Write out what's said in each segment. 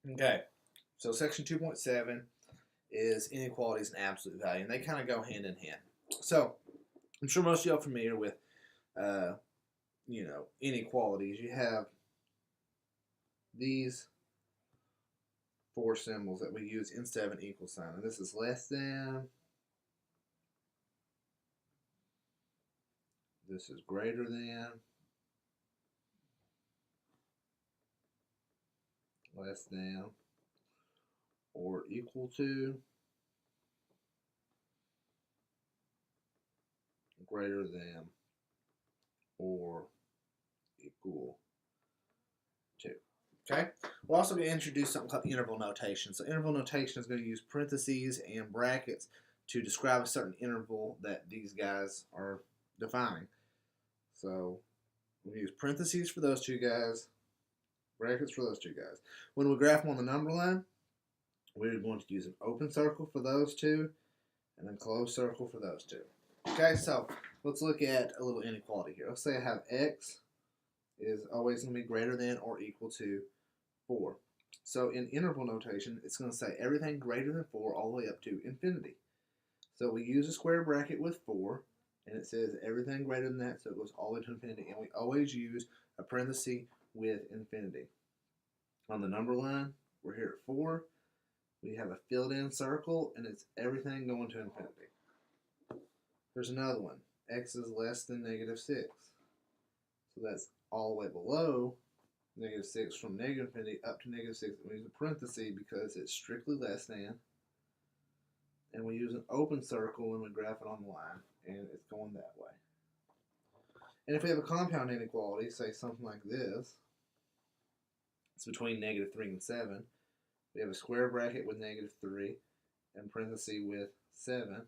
Okay, so section 2.7 is inequalities and absolute value, and they kind of go hand in hand. So I'm sure most of y'all are familiar with, uh, inequalities. You have these four symbols that we use instead of an equal sign, and this is less than, this is greater than, less than, or equal to, greater than, or equal to. Okay? We're also going to introduce something called interval notation. So interval notation is going to use parentheses and brackets to describe a certain interval that these guys are defining. So we use parentheses for those two guys, brackets for those two guys. When we graph them on the number line, we're going to use an open circle for those two and a closed circle for those two. Okay, so let's look at a little inequality here. Let's say I have x is always going to be greater than or equal to 4. So in interval notation, it's going to say everything greater than 4 all the way up to infinity. So we use a square bracket with 4, and it says everything greater than that, so it goes all the way to infinity. And we always use a parenthesis with infinity. On the number line, we're here at 4. We have a filled in circle, and it's everything going to infinity. There's another one. X is less than negative 6. So that's all the way below negative 6 from negative infinity up to negative 6. We use a parenthesis because it's strictly less than. And we use an open circle when we graph it on the line, and it's going that way. And if we have a compound inequality, say something like this, it's between negative 3 and 7. We have a square bracket with negative 3 and parenthesis with 7.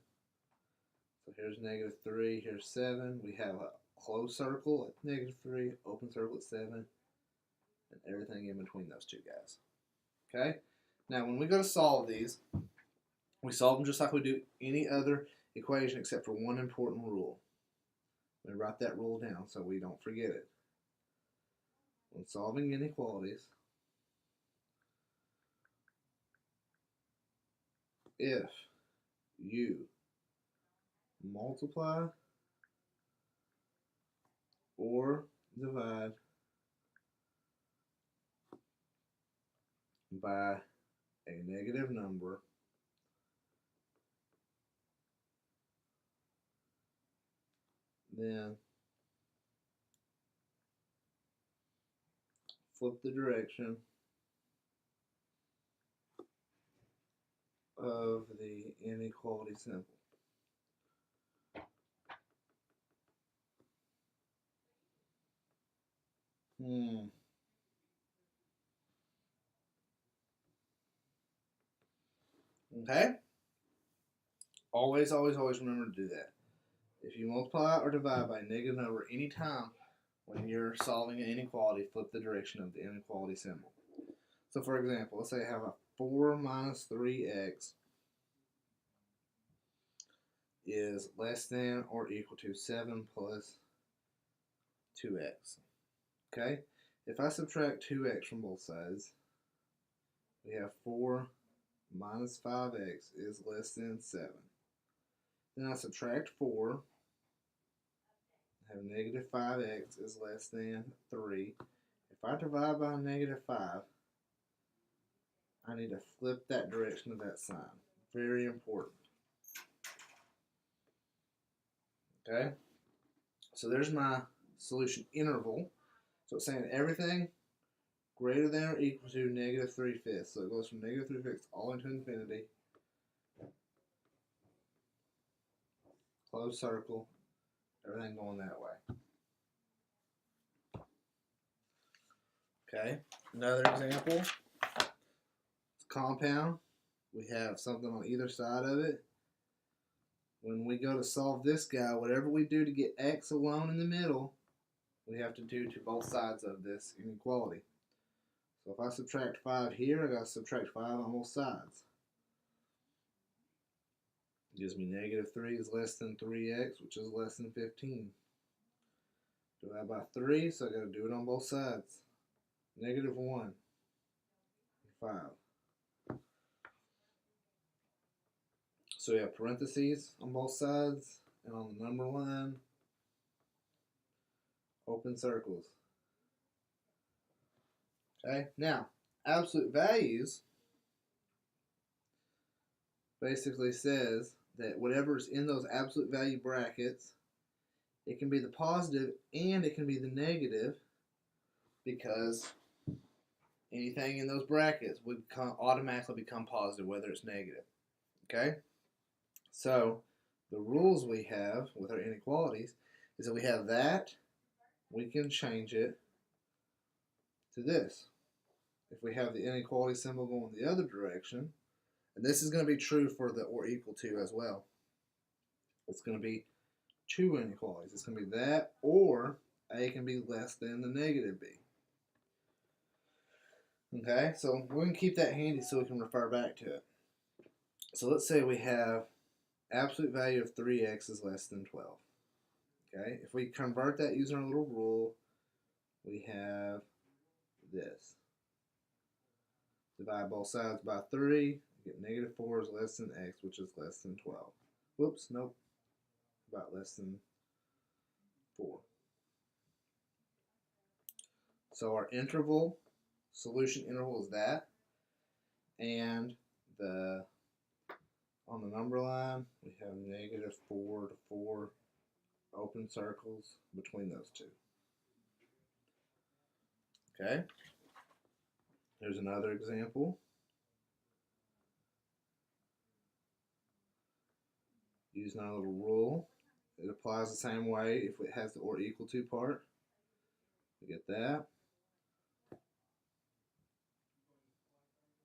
So here's negative 3, here's 7. We have a closed circle at negative 3, open circle at 7, and everything in between those two guys. Okay? Now, when we go to solve these, we solve them just like we do any other equation except for one important rule. We write that rule down so we don't forget it. When solving inequalities, if you multiply or divide by a negative number, then flip the direction of the inequality symbol. Okay? Always, always, always remember to do that. If you multiply or divide by a negative number any time when you're solving an inequality, flip the direction of the inequality symbol. So for example, let's say I have a 4 minus 3x is less than or equal to 7 plus 2x. Okay? If I subtract 2x from both sides, we have 4 minus 5x is less than 7. Then I subtract 4, I have negative 5x is less than 3. If I divide by negative 5, I need to flip that direction of that sign. Very important. Okay? So there's my solution interval. So it's saying everything greater than or equal to negative 3/5. So it goes from negative 3/5 all into infinity. Closed circle. Everything going that way. Okay? Another example. It's compound. We have something on either side of it. When we go to solve this guy, whatever we do to get x alone in the middle, we have to do to both sides of this inequality. So if I subtract 5 here, I got to subtract 5 on both sides. It gives me negative 3 is less than 3x, which is less than 15. Divide by 3, so I got to do it on both sides. Negative 1. 5. So we have parentheses on both sides, and on the number line, open circles. Okay, now, absolute values basically says that whatever's in those absolute value brackets, it can be the positive and it can be the negative, because anything in those brackets would automatically become positive, whether it's negative. Okay? So, the rules we have with our inequalities is that we have that, we can change it to this. If we have the inequality symbol going the other direction, and this is going to be true for the or equal to as well. It's going to be two inequalities. It's going to be that, or A can be less than the negative B. Okay, so we're going to keep that handy so we can refer back to it. So let's say we have absolute value of 3x is less than 12. Okay, if we convert that using our little rule, we have this. Divide both sides by 3, you get negative 4 is less than x, which is less than 12. Whoops, nope, about less than 4. So our interval, solution interval is that, and on the number line, we have negative 4 to 4 open circles between those two. Okay, here's another example. Using our little rule, it applies the same way if it has the or equal to part. We get that.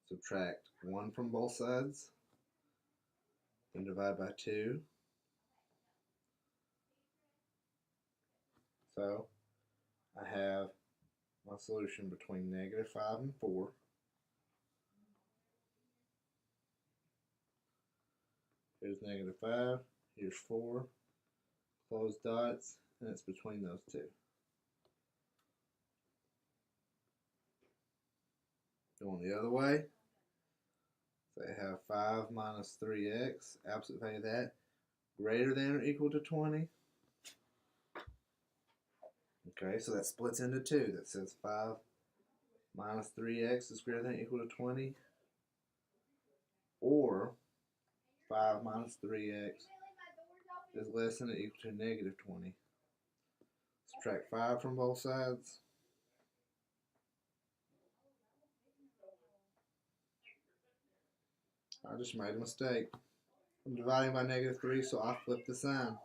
Subtract 1 from both sides, then divide by 2. So I have my solution between negative 5 and 4. Here's negative 5, here's 4, close dots, and it's between those two. Going the other way, so I have 5 minus 3x, absolute value of that, greater than or equal to 20. Okay, so that splits into 2. That says 5 minus 3x is greater than or equal to 20, or 5 minus 3x is less than or equal to negative 20. Subtract 5 from both sides. I just made a mistake. I'm dividing by negative 3, so I flip the sign.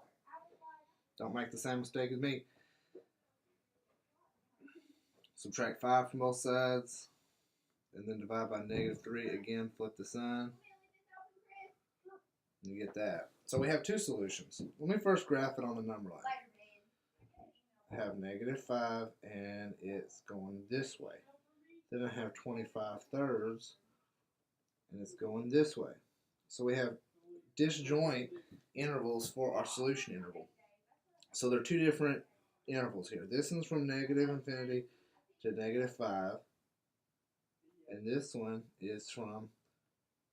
Don't make the same mistake as me. Subtract 5 from both sides, and then divide by negative 3. Again, flip the sign. And you get that. So we have two solutions. Let me first graph it on the number line. I have negative 5, and it's going this way. Then I have 25 thirds, and it's going this way. So we have disjoint intervals for our solution interval. So there are two different intervals here. This one's from negative infinity to negative 5, and this one is from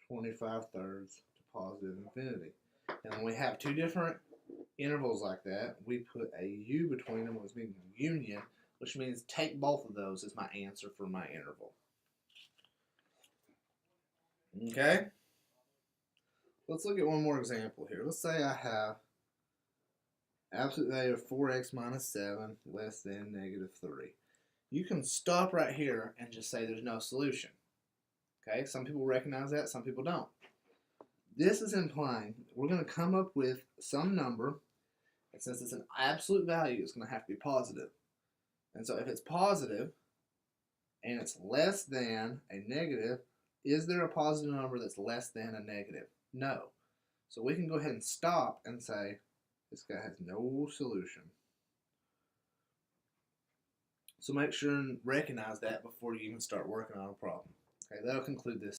25 thirds to positive infinity. And when we have two different intervals like that, we put a u between them, which means union, which means take both of those as my answer for my interval. Okay? Let's look at one more example here. Let's say I have absolute value of 4x minus 7 less than negative 3. You can stop right here and just say there's no solution. Okay? Some people recognize that, some people don't. This is implying we're going to come up with some number, and since it's an absolute value, it's going to have to be positive. And so if it's positive and it's less than a negative, is there a positive number that's less than a negative? No. So we can go ahead and stop and say this guy has no solution. So make sure and recognize that before you even start working on a problem. Okay, that'll conclude this.